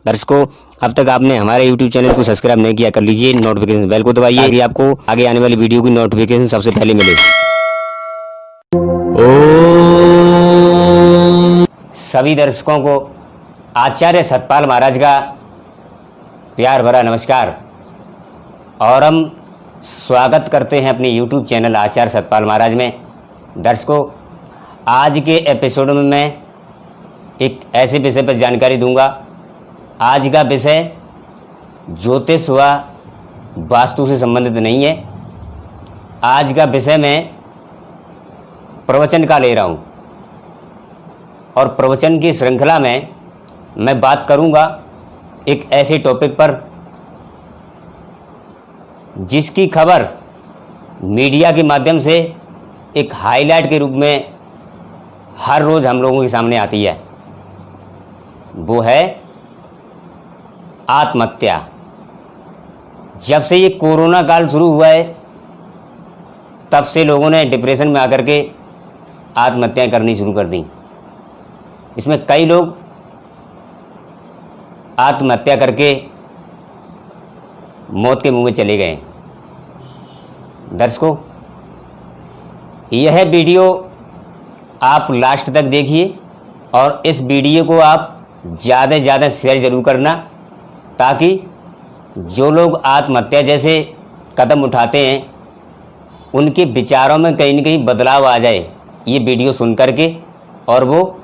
दर्शकों, अब तक आपने हमारे YouTube चैनल को सब्सक्राइब नहीं किया, कर लीजिए। नोटिफिकेशन बेल को दबाइए ताकि आपको आगे आने वाली वीडियो की नोटिफिकेशन सबसे पहले मिले। सभी दर्शकों को आचार्य सतपाल महाराज का प्यार भरा नमस्कार। और हम स्वागत करते हैं अपने YouTube चैनल आचार्य सतपाल महाराज में। दर्शकों, आज के एपिसोड में मैं एक ऐसे विषय पर जानकारी दूंगा। आज का विषय ज्योतिष व वास्तु से संबंधित नहीं है। आज का विषय मैं प्रवचन का ले रहा हूँ और प्रवचन की श्रृंखला में मैं बात करूँगा एक ऐसे टॉपिक पर जिसकी खबर मीडिया के माध्यम से एक हाईलाइट के रूप में हर रोज़ हम लोगों के सामने आती है। वो है आत्महत्या। जब से ये कोरोना काल शुरू हुआ है तब से लोगों ने डिप्रेशन में आकर के आत्महत्याएं करनी शुरू कर दी। इसमें कई लोग आत्महत्या करके मौत के मुंह में चले गए। दर्शकों, यह वीडियो आप लास्ट तक देखिए और इस वीडियो को आप ज़्यादा से ज़्यादा शेयर ज़रूर करना, ताकि जो लोग आत्महत्या जैसे कदम उठाते हैं उनके विचारों में कहीं न कहीं बदलाव आ जाए ये वीडियो सुन करके, और वो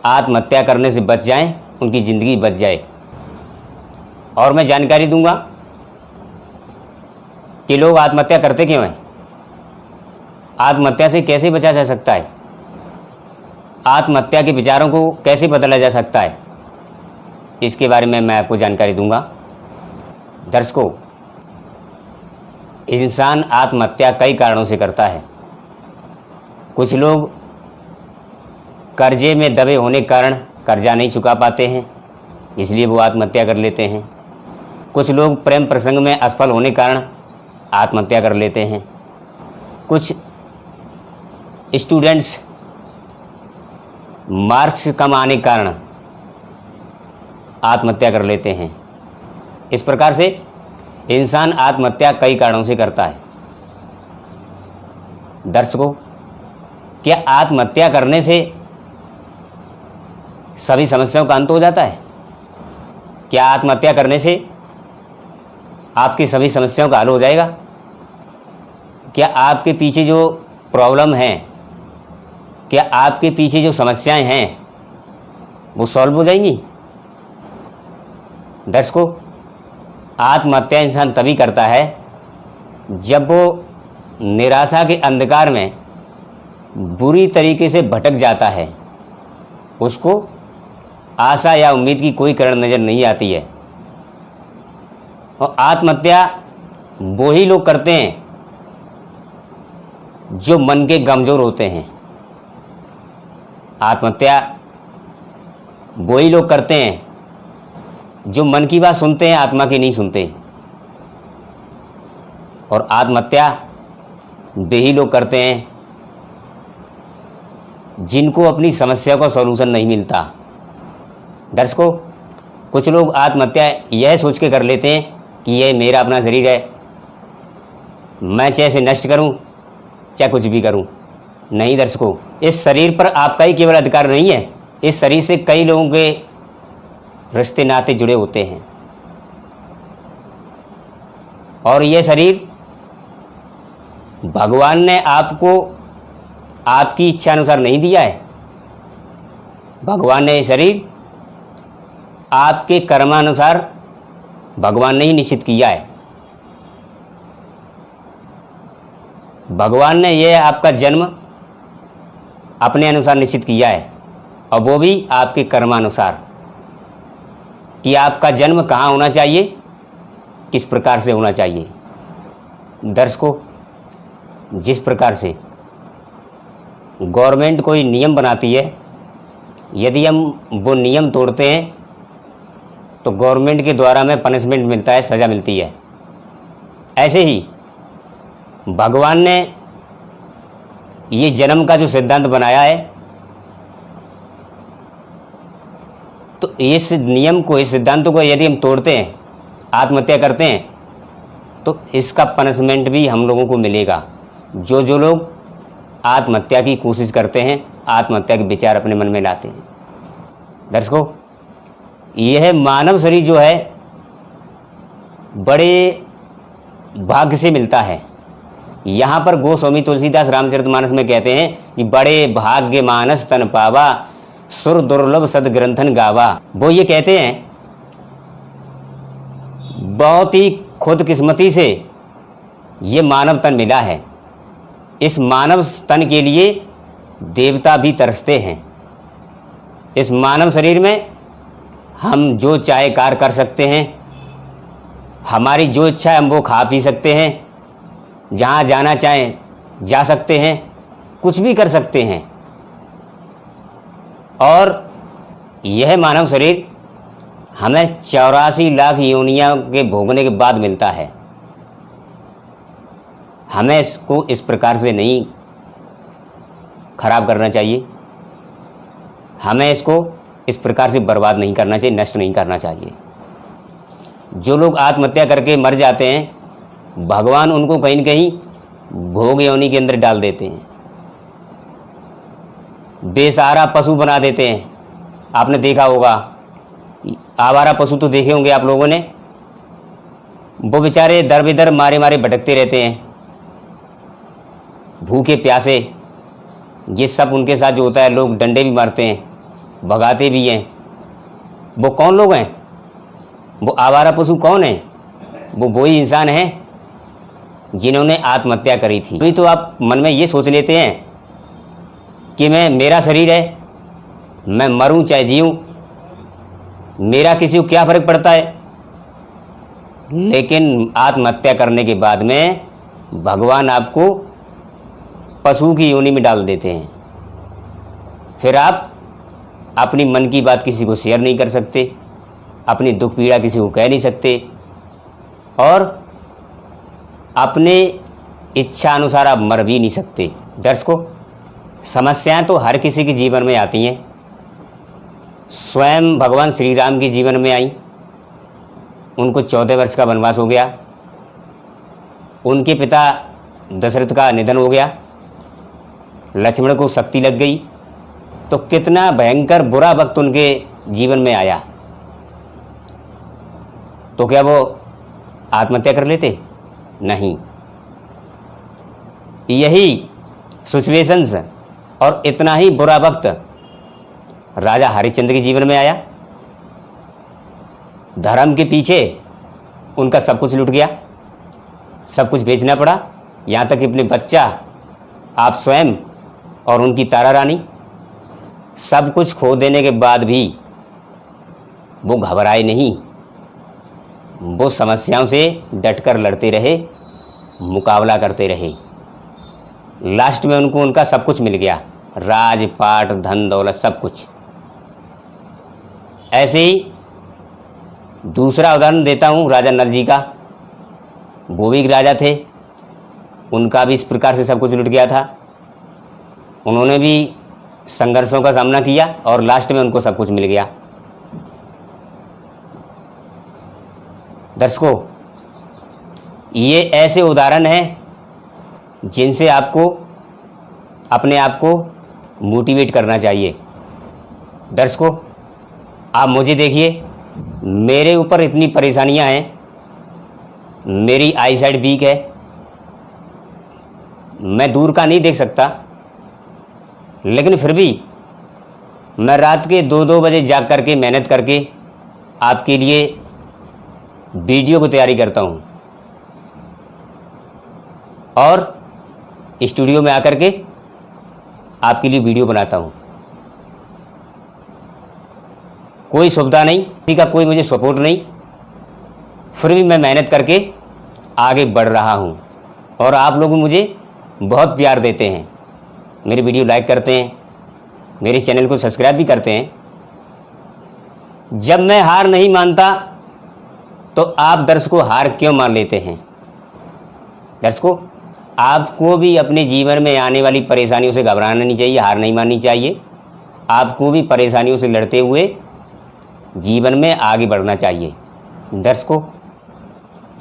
आत्महत्या करने से बच जाएं, उनकी ज़िंदगी बच जाए। और मैं जानकारी दूंगा कि लोग आत्महत्या करते क्यों हैं, आत्महत्या से कैसे बचा जा सकता है, आत्महत्या के विचारों को कैसे बदला जा सकता है, इसके बारे में मैं आपको जानकारी दूंगा। दर्शकों, इंसान आत्महत्या कई कारणों से करता है। कुछ लोग कर्जे में दबे होने के कारण कर्जा नहीं चुका पाते हैं, इसलिए वो आत्महत्या कर लेते हैं। कुछ लोग प्रेम प्रसंग में असफल होने के कारण आत्महत्या कर लेते हैं। कुछ स्टूडेंट्स मार्क्स कम आने के कारण आत्महत्या कर लेते हैं। इस प्रकार से इंसान आत्महत्या कई कारणों से करता है। दर्शकों, क्या आत्महत्या करने से सभी समस्याओं का अंत हो जाता है? क्या आत्महत्या करने से आपकी सभी समस्याओं का हल हो जाएगा? क्या आपके पीछे जो प्रॉब्लम है, क्या आपके पीछे जो समस्याएं हैं वो सॉल्व हो जाएंगी? दर्शकों, आत्महत्या इंसान तभी करता है जब वो निराशा के अंधकार में बुरी तरीके से भटक जाता है, उसको आशा या उम्मीद की कोई किरण नज़र नहीं आती है। और आत्महत्या वो ही लोग करते हैं जो मन के कमज़ोर होते हैं। आत्महत्या वो ही लोग करते हैं जो मन की बात सुनते हैं, आत्मा की नहीं सुनते। और आत्महत्या वे ही लोग करते हैं जिनको अपनी समस्या का सॉल्यूशन नहीं मिलता। दर्शकों, कुछ लोग आत्महत्या यह सोच के कर लेते हैं कि यह मेरा अपना शरीर है, मैं चाहे इसे नष्ट करूं चाहे कुछ भी करूं। नहीं दर्शकों, इस शरीर पर आपका ही केवल अधिकार नहीं है, इस शरीर से कई लोगों के रिश्ते नाते जुड़े होते हैं। और यह शरीर भगवान ने आपको आपकी इच्छा अनुसार नहीं दिया है। भगवान ने यह शरीर आपके कर्मानुसार भगवान ने ही निश्चित किया है। भगवान ने यह आपका जन्म अपने अनुसार निश्चित किया है, और वो भी आपके कर्मानुसार, कि आपका जन्म कहाँ होना चाहिए, किस प्रकार से होना चाहिए। दर्शकों, जिस प्रकार से गवर्नमेंट कोई नियम बनाती है, यदि हम वो नियम तोड़ते हैं तो गवर्नमेंट के द्वारा हमें पनिशमेंट मिलता है, सज़ा मिलती है। ऐसे ही भगवान ने ये जन्म का जो सिद्धांत बनाया है, तो इस नियम को, इस सिद्धांत को यदि हम तोड़ते हैं, आत्महत्या करते हैं, तो इसका पनिशमेंट भी हम लोगों को मिलेगा। जो लोग आत्महत्या की कोशिश करते हैं, आत्महत्या के विचार अपने मन में लाते हैं। दर्शकों, यह मानव शरीर जो है बड़े भाग्य से मिलता है। यहाँ पर गोस्वामी तुलसीदास रामचरितमानस में कहते हैं कि बड़े भाग्य मानस तन पावा, सुर दुर्लभ सदग्रंथन गावा। वो ये कहते हैं बहुत ही खुदकिस्मती से ये मानव तन मिला है। इस मानव तन के लिए देवता भी तरसते हैं। इस मानव शरीर में हम जो चाहे कार्य कर सकते हैं, हमारी जो इच्छा है हम वो खा पी सकते हैं, जहाँ जाना चाहें जा सकते हैं, कुछ भी कर सकते हैं। और यह मानव शरीर हमें 84 लाख योनियों के भोगने के बाद मिलता है। हमें इसको इस प्रकार से नहीं खराब करना चाहिए, हमें इसको इस प्रकार से बर्बाद नहीं करना चाहिए, नष्ट नहीं करना चाहिए। जो लोग आत्महत्या करके मर जाते हैं, भगवान उनको कहीं न कहीं भोग योनि के अंदर डाल देते हैं, बेसहारा पशु बना देते हैं। आपने देखा होगा, आवारा पशु तो देखे होंगे आप लोगों ने, वो बेचारे दर बेदर मारे मारे भटकते रहते हैं, भूखे प्यासे। ये सब उनके साथ जो होता है, लोग डंडे भी मारते हैं, भगाते भी हैं। वो कौन लोग हैं? वो आवारा पशु कौन है? वो वही इंसान हैं जिन्होंने आत्महत्या करी थी। अभी तो आप मन में ये सोच लेते हैं कि मेरा शरीर है, मैं मरूं चाहे जीऊं, मेरा किसी को क्या फ़र्क पड़ता है। लेकिन आत्महत्या करने के बाद में भगवान आपको पशु की योनि में डाल देते हैं। फिर आप अपनी मन की बात किसी को शेयर नहीं कर सकते, अपनी दुख पीड़ा किसी को कह नहीं सकते, और अपने इच्छा अनुसार आप मर भी नहीं सकते। दर्शकों, समस्याएं तो हर किसी के जीवन में आती हैं। स्वयं भगवान श्री राम के जीवन में आई। उनको 14 वर्ष का वनवास हो गया, उनके पिता दशरथ का निधन हो गया, लक्ष्मण को शक्ति लग गई। तो कितना भयंकर बुरा वक्त उनके जीवन में आया। तो क्या वो आत्महत्या कर लेते? नहीं। यही सिचुएशंस और इतना ही बुरा वक्त राजा हरिश्चंद्र के जीवन में आया। धर्म के पीछे उनका सब कुछ लुट गया, सब कुछ बेचना पड़ा, यहाँ तक कि अपने बच्चा, आप स्वयं और उनकी तारा रानी, सब कुछ खो देने के बाद भी वो घबराए नहीं। वो समस्याओं से डटकर लड़ते रहे, मुकाबला करते रहे। लास्ट में उनको उनका सब कुछ मिल गया, राज पाट धन दौलत सब कुछ। ऐसे ही दूसरा उदाहरण देता हूँ राजा नल जी का। वो भी एक राजा थे, उनका भी इस प्रकार से सब कुछ लुट गया था। उन्होंने भी संघर्षों का सामना किया और लास्ट में उनको सब कुछ मिल गया। दर्शकों, ये ऐसे उदाहरण हैं जिनसे आपको अपने आप को मोटिवेट करना चाहिए। दर्शकों, आप मुझे देखिए, मेरे ऊपर इतनी परेशानियां हैं, मेरी आई साइड वीक है, मैं दूर का नहीं देख सकता, लेकिन फिर भी मैं रात के 2-2 बजे जाग करके मेहनत करके आपके लिए वीडियो को तैयारी करता हूँ और स्टूडियो में आकर के आपके लिए वीडियो बनाता हूँ। कोई सुविधा नहीं, किसी का कोई मुझे सपोर्ट नहीं, फिर भी मैं मेहनत करके आगे बढ़ रहा हूँ और आप लोग मुझे बहुत प्यार देते हैं, मेरी वीडियो लाइक करते हैं, मेरे चैनल को सब्सक्राइब भी करते हैं। जब मैं हार नहीं मानता तो आप दर्शकों हार क्यों मान लेते हैं? दर्शकों, आपको भी अपने जीवन में आने वाली परेशानियों से घबराना नहीं चाहिए, हार नहीं माननी चाहिए। आपको भी परेशानियों से लड़ते हुए जीवन में आगे बढ़ना चाहिए। दर्शकों,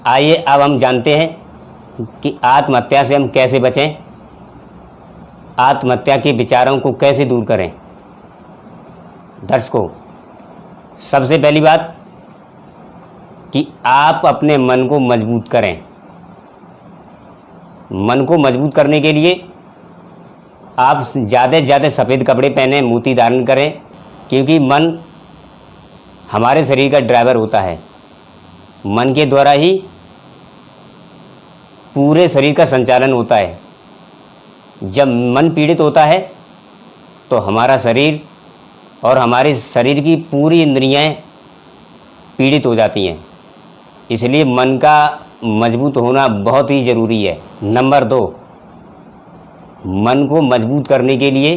आइए अब हम जानते हैं कि आत्महत्या से हम कैसे बचें, आत्महत्या के विचारों को कैसे दूर करें। दर्शकों, सबसे पहली बात कि आप अपने मन को मजबूत करें। मन को मजबूत करने के लिए आप ज़्यादा से ज़्यादा सफ़ेद कपड़े पहने, मोती धारण करें, क्योंकि मन हमारे शरीर का ड्राइवर होता है। मन के द्वारा ही पूरे शरीर का संचालन होता है। जब मन पीड़ित होता है तो हमारा शरीर और हमारे शरीर की पूरी इंद्रियां पीड़ित हो जाती हैं। इसलिए मन का मजबूत होना बहुत ही ज़रूरी है। नंबर 2, मन को मजबूत करने के लिए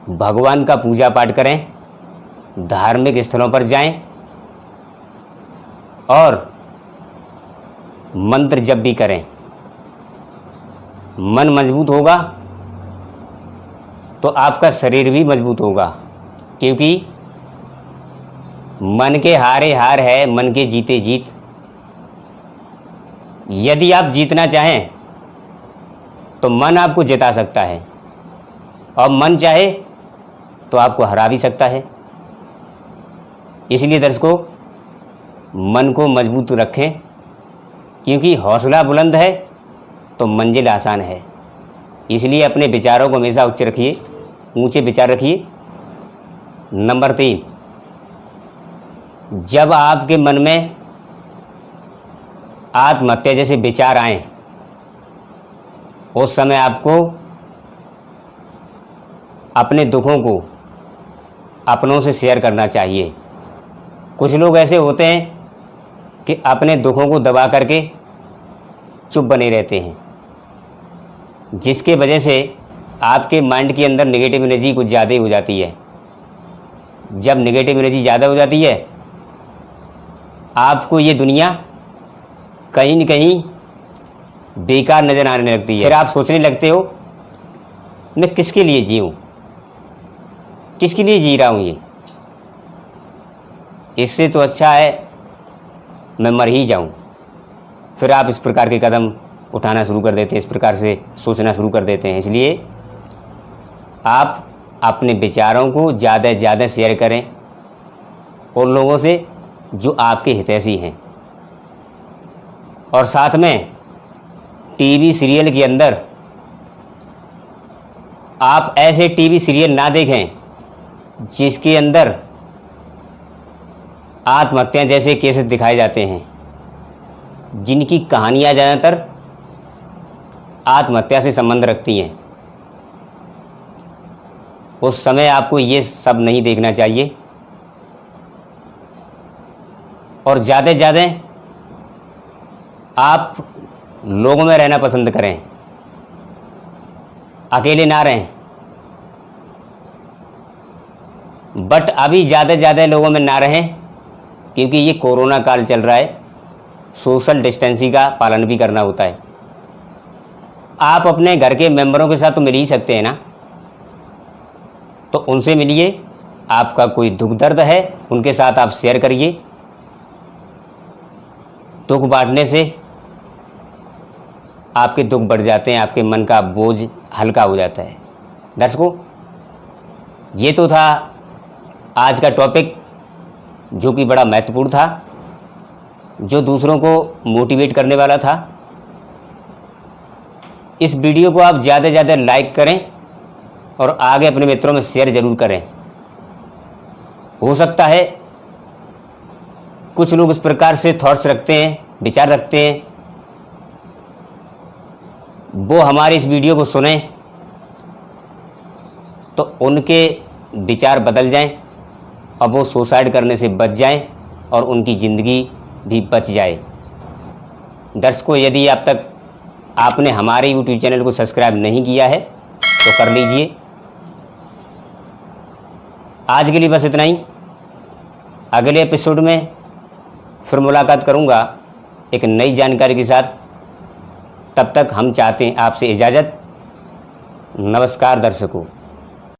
भगवान का पूजा पाठ करें, धार्मिक स्थलों पर जाएं और मंत्र जप भी करें। मन मजबूत होगा तो आपका शरीर भी मजबूत होगा, क्योंकि मन के हारे हार है, मन के जीते जीत। यदि आप जीतना चाहें तो मन आपको जिता सकता है, और मन चाहे तो आपको हरा भी सकता है। इसलिए दर्शकों, मन को मजबूत रखें, क्योंकि हौसला बुलंद है तो मंजिल आसान है। इसलिए अपने विचारों को हमेशा उच्च रखिए, ऊंचे विचार रखिए। नंबर 3, जब आपके मन में आत्महत्या जैसे विचार आए, उस समय आपको अपने दुखों को अपनों से शेयर करना चाहिए। कुछ लोग ऐसे होते हैं कि अपने दुखों को दबा करके चुप बने रहते हैं, जिसके वजह से आपके माइंड के अंदर नेगेटिव एनर्जी कुछ ज़्यादा हो जाती है। जब नेगेटिव एनर्जी ज़्यादा हो जाती है, आपको ये दुनिया कहीं न कहीं बेकार नज़र आने लगती है। फिर आप सोचने लगते हो, मैं किसके लिए जीऊँ, किसके लिए जी रहा हूँ ये, इससे तो अच्छा है मैं मर ही जाऊँ। फिर आप इस प्रकार के कदम उठाना शुरू कर देते हैं, इस प्रकार से सोचना शुरू कर देते हैं। इसलिए आप अपने विचारों को ज़्यादा से ज़्यादा शेयर करें उन लोगों से जो आपके हितैषी हैं, और साथ में टीवी सीरियल के अंदर आप ऐसे टीवी सीरियल ना देखें जिसके अंदर आत्महत्या जैसे केसेस दिखाए जाते हैं, जिनकी कहानियाँ ज़्यादातर आत्महत्या से संबंध रखती हैं। उस समय आपको ये सब नहीं देखना चाहिए, और ज़्यादा से ज़्यादा आप लोगों में रहना पसंद करें, अकेले ना रहें। बट अभी ज़्यादा से ज़्यादा लोगों में ना रहें, क्योंकि ये कोरोना काल चल रहा है, सोशल डिस्टेंसिंग का पालन भी करना होता है। आप अपने घर के मेंबरों के साथ तो मिल ही सकते हैं ना, तो उनसे मिलिए। आपका कोई दुख दर्द है, उनके साथ आप शेयर करिए। दुख बांटने से आपके दुख बढ़ जाते हैं, आपके मन का बोझ हल्का हो जाता है। दर्शकों, ये तो था आज का टॉपिक, जो कि बड़ा महत्वपूर्ण था, जो दूसरों को मोटिवेट करने वाला था। इस वीडियो को आप ज़्यादा से ज़्यादा लाइक करें और आगे अपने मित्रों में शेयर ज़रूर करें। हो सकता है कुछ लोग इस प्रकार से थॉट्स रखते हैं, विचार रखते हैं, वो हमारे इस वीडियो को सुने तो उनके विचार बदल जाएं और वो सुसाइड करने से बच जाएं और उनकी ज़िंदगी भी बच जाए। दर्शकों, यदि अब तक आपने हमारे YouTube चैनल को सब्सक्राइब नहीं किया है तो कर लीजिए। आज के लिए बस इतना ही। अगले एपिसोड में फिर मुलाकात करूंगा एक नई जानकारी के साथ। तब तक हम चाहते हैं आपसे इजाज़त। नमस्कार दर्शकों।